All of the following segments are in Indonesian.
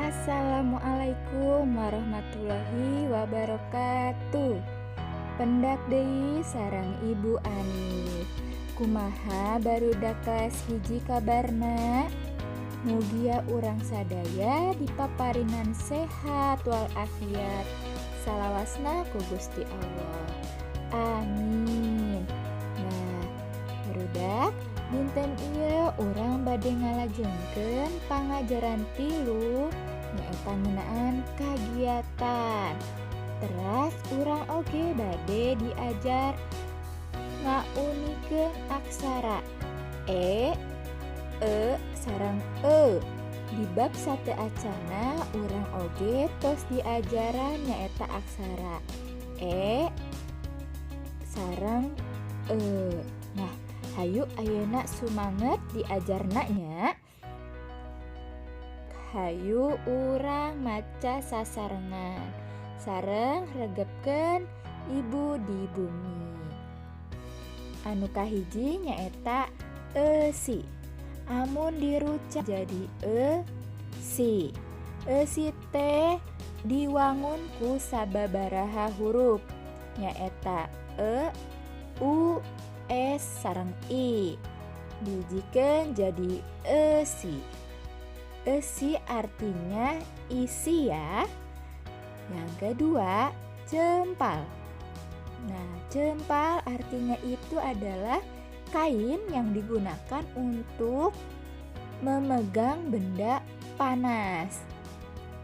Assalamualaikum warahmatullahi wabarakatuh. Pendak deui sareng Ibu Ani. Kumaha barudak kelas hiji kabarna? Mugia urang sadaya dipaparinan sehat walafiat. Salawasna ku Gusti Allah. Amin. Nah, barudak dinten ieu urang bade ngalajengkeun pangajaran tilu nyaeta ngeunaan kagiatan. Teras urang oge bade diajar ngaunikeun aksara e sareng e. Di bab sateacana urang oge tos diajaran nyaeta aksara e sareng e. Nah, hayu ayeuna sumanget diajarna nya. Hayu urang maca sasarengan sareng regepkeun Ibu di bumi. Anu kahiji nyaeta eusi. Amun dirucat jadi eusi. Eusi teh diwangun ku sababaraha huruf nyaeta u S sareng I. Dijikeun jadi eusi. Eusi artinya isi ya. Yang kedua, jempal. Nah, jempal artinya itu adalah kain yang digunakan untuk memegang benda panas.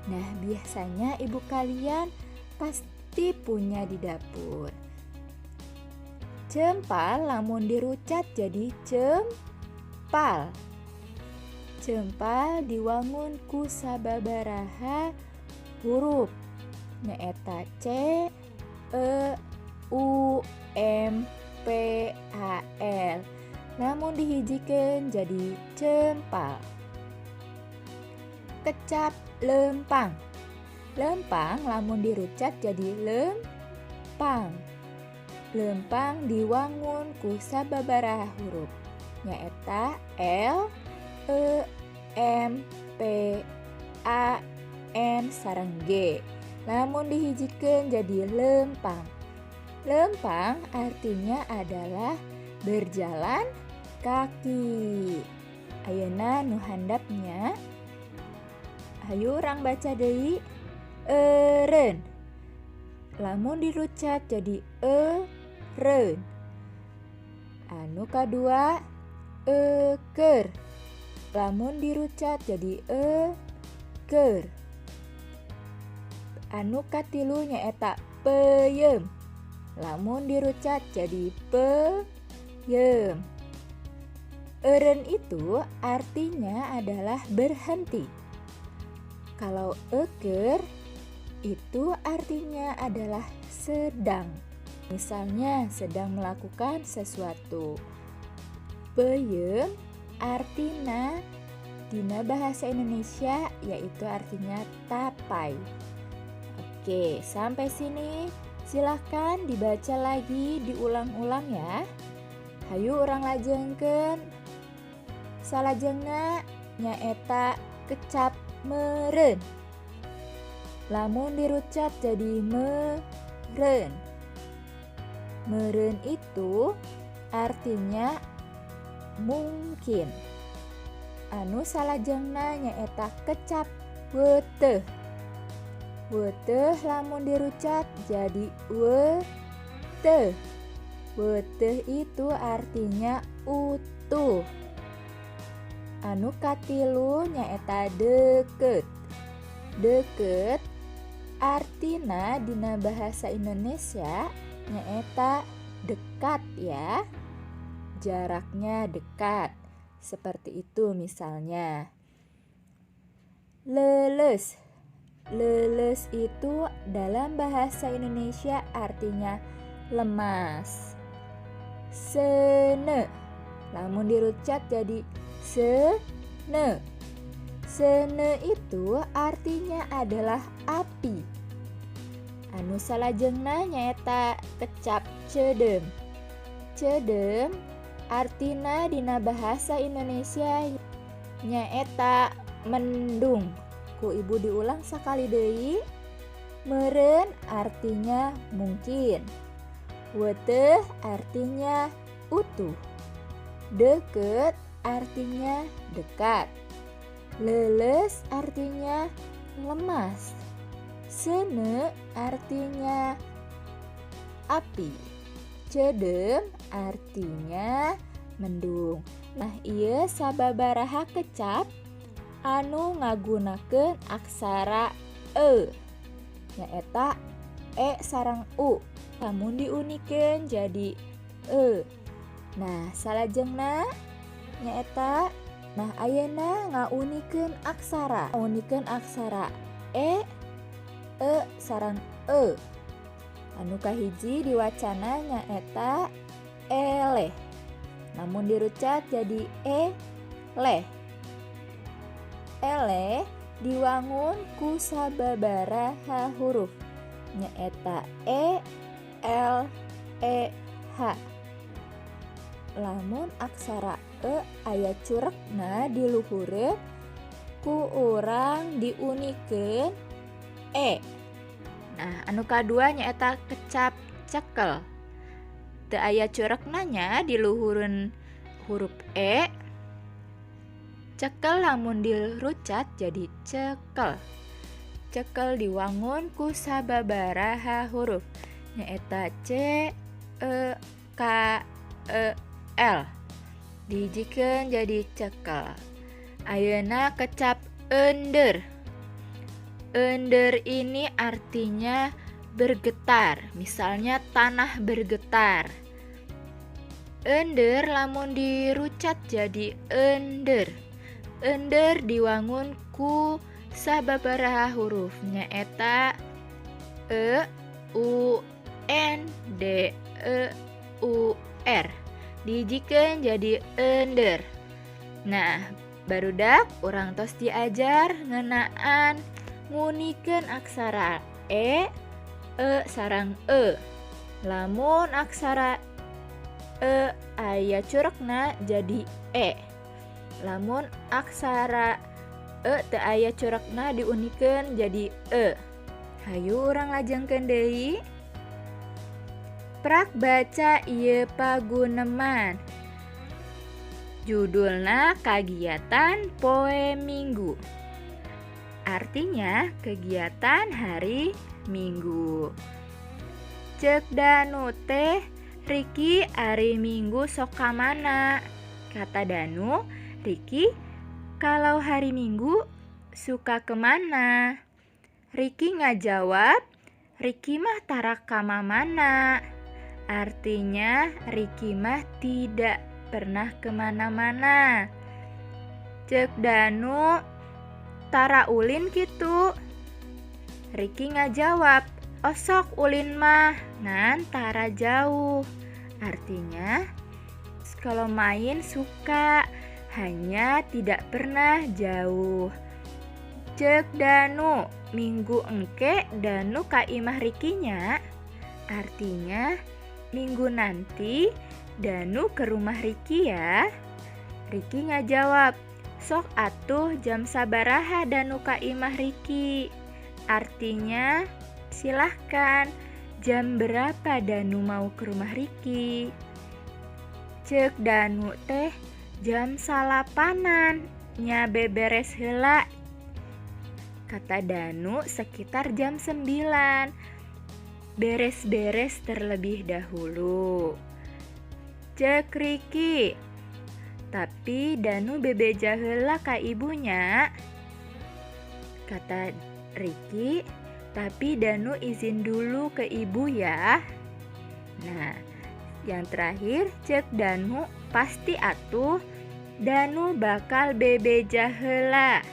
Nah, biasanya ibu kalian pasti punya di dapur. Jempal lamun dirucat jadi jempal. Jempal diwangun ku sababaraha huruf nyaeta C, E, U, M, P, A, L. Namun dihijikeun jadi jempal. Kecap lempang. Lempang lamun dirucat jadi lempang. Lempang diwangun ku sababaraha huruf nyaeta L, E, M, P, A, N sareng G. Lamun dihijikeun jadi lempang. Lempang artinya adalah berjalan kaki. Ayeuna nu handapnya. Hayu urang baca deui. Eureun. Lamun dirucat jadi eureun. Anu kadua euker. Lamun dirucat jadi euker. Anu katilu nyaeta peuyeum. Lamun dirucat jadi peuyeum. Eureun itu artinya adalah berhenti. Kalau euker itu artinya adalah sedang. Misalnya sedang melakukan sesuatu. Peuyeum artina dina bahasa Indonesia yaitu artinya tapai. Oke, sampai sini silahkan dibaca lagi, diulang-ulang ya. Hayu urang lajengkeun. Salajengna nyaeta kecap meureun. Lamun dirucat jadi meureun. Meureun itu artinya mungkin. Anu salajengna nyaeta kecap weuteuh. Weuteuh lamun dirucat jadi weuteuh. Weuteuh itu artinya utuh. Anu katilu nyaeta deukeut. Deukeut artina dina bahasa Indonesia nyaeta dekat ya. Jaraknya dekat. Seperti itu misalnya. Leuleus. Leuleus itu dalam bahasa Indonesia artinya lemas. Sene. Lamun dirucat jadi sene. Sene itu artinya adalah api. Anu salajengna nyaeta kecap ceudem. Ceudem artina dina bahasa Indonesia nyaeta mendung. ku ibu diulang sekali deui. Meureun artinya mungkin. Weteh artinya utuh. Deket artinya dekat. Leles artinya lemas. Seuneu artinya api. Cedem artinya mendung. Nah, ieu sababaraha kecap anu ngagunakeun aksara e. Nyaeta e sareng u. Lamun diunikeun jadi e. Nah, salajengna nyaeta ayeuna ngaunikeun aksara. Ngaunikeun aksara e sareng e. Anu kahiji diwacana nyaeta eleh. Namun dirucat jadi leh. Eleh diwangun ku sababaraha huruf nyaeta l h. Lamun aksara aya curekna di luhureun ku urang diunikeun e. Nah, anu kadua nyaeta kecap cekel. Teu aya curekna nya di luhureun huruf e. Cekel lamun dirucat jadi cekel. Cekel diwangun ku sababaraha huruf nyaeta c k l. Dijikeun jadi cekel. Ayeuna kecap ender. Ender ini artinya bergetar. Misalnya tanah bergetar. Ender lamun dirucat jadi ender. Ender diwangun ku sababaraha huruf nyaeta u n d u r. Dijikeun jadi ender. Nah, barudak urang tos diajar ngeunaan ngunikeun aksara e sareng e. Lamun aksara e aya curekna jadi e. Lamun aksara e teu aya curekna diunikeun jadi e. Hayu urang lajengkeun deui. Prak baca ieu paguneman. Judulna kagiatan poe Minggu. Artinya kegiatan hari Minggu. Ceuk Danu teh, Riki ari Minggu sok ka mana? Kata Danu, Riki kalau hari Minggu suka kemana? Riki ngajawab, Riki mah tara ka mana. Artinya Riki mah tidak pernah kemana-mana. Ceuk Danu, tara ulin kitu. Riki ngajawab, osok ulin mah ngan tara jauh. Artinya kalau main suka, hanya tidak pernah jauh. Ceuk Danu, minggu engke Danu ka imah Rikinya. Artinya minggu nanti Danu ke rumah Riki ya. Riki ngajawab, sok atuh jam sabaraha Danu ka imah Riki. Artinya silahkan, jam berapa Danu mau ke rumah Riki? Ceuk Danu teh, jam salapanan nya beberes heula. Kata Danu sekitar jam 9. Beres-beres terlebih dahulu. Ceuk Riki, tapi Danu bebeja heula ka ibunya. Kata Riki, tapi Danu izin dulu ke ibu ya. Nah, yang terakhir ceuk Danu, pasti atuh Danu bakal bebeja heula.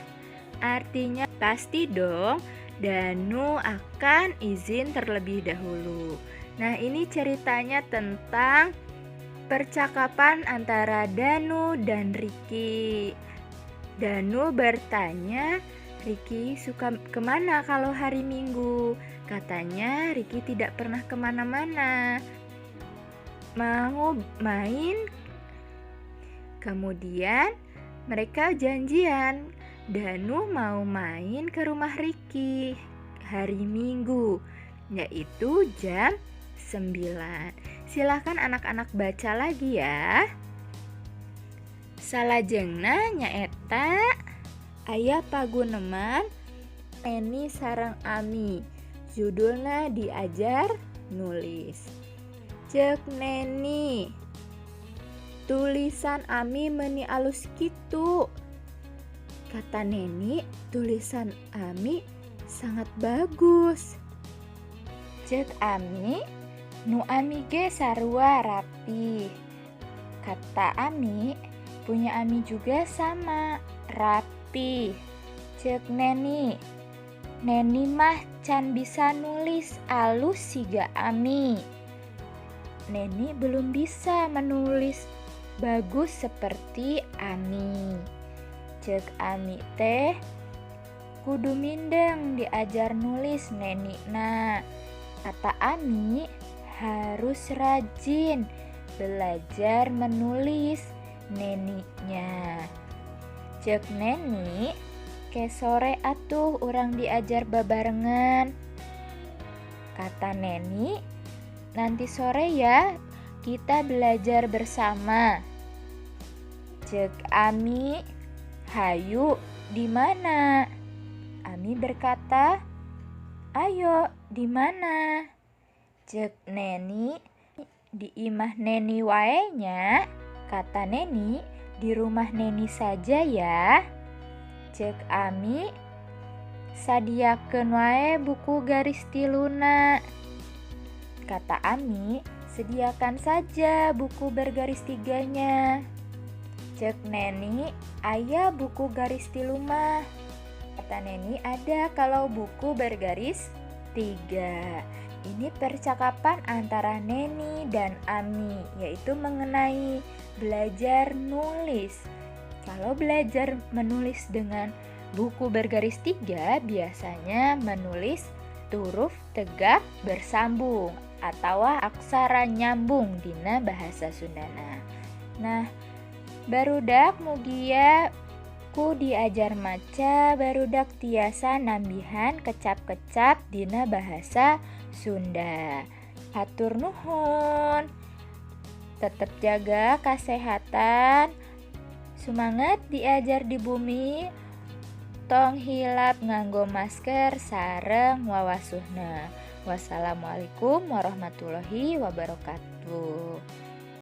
Artinya pasti dong Danu akan izin terlebih dahulu. Nah, ini ceritanya tentang percakapan antara Danu dan Riki. Danu bertanya, Riki suka kemana kalau hari Minggu? Katanya Riki tidak pernah kemana-mana. Mau main? Kemudian mereka janjian Danu mau main ke rumah Riki hari Minggu, yaitu jam 9. Silahkan anak-anak baca lagi ya. Salajengna nyaeta aya paguneman Neni sareng Ami. Judulna diajar nulis. Cek Neni, tulisan Ami meuni alus kitu. Kata Neni, tulisan Ami sangat bagus. Cek Ami, nu Ami ge sarua rapi. Kata Ami, punya Ami juga sama, rapi. Cek Neni, Neni mah can bisa nulis alus siga Ami. Neni belum bisa menulis bagus seperti Ami. Cek Ami teh, kudu mindeng diajar nulis Neni na. Kata Ami, harus rajin belajar menulis Neninya. Cek Neni, ke sore atuh urang diajar babarengan. Kata Neni, nanti sore ya kita belajar bersama. Cek Ami, hayu di mana? Ami berkata, ayo di mana? Cek Neni, di imah Neni wae nya. Kata Neni, di rumah Neni saja ya. Cek Ami, sadiakeun wae buku garis tiluna. Kata Ami, sediakan saja buku bergaris 3-nya. Cek Neni, aya buku garis tilu mah. Kata Neni, ada kalau buku bergaris 3. Ini percakapan antara Neni dan Ami, yaitu mengenai belajar nulis. Kalau belajar menulis dengan buku bergaris 3, biasanya menulis huruf tegak bersambung atau aksara nyambung dina bahasa Sundana. Nah, barudak mugia ku diajar maca, barudak tiasa nambihan kecap-kecap dina bahasa Sunda. Hatur nuhun. Tetap jaga kesehatan. Semangat diajar di bumi. Tong hilap nganggo masker sareng wawasuhna. Wassalamualaikum warahmatullahi wabarakatuh.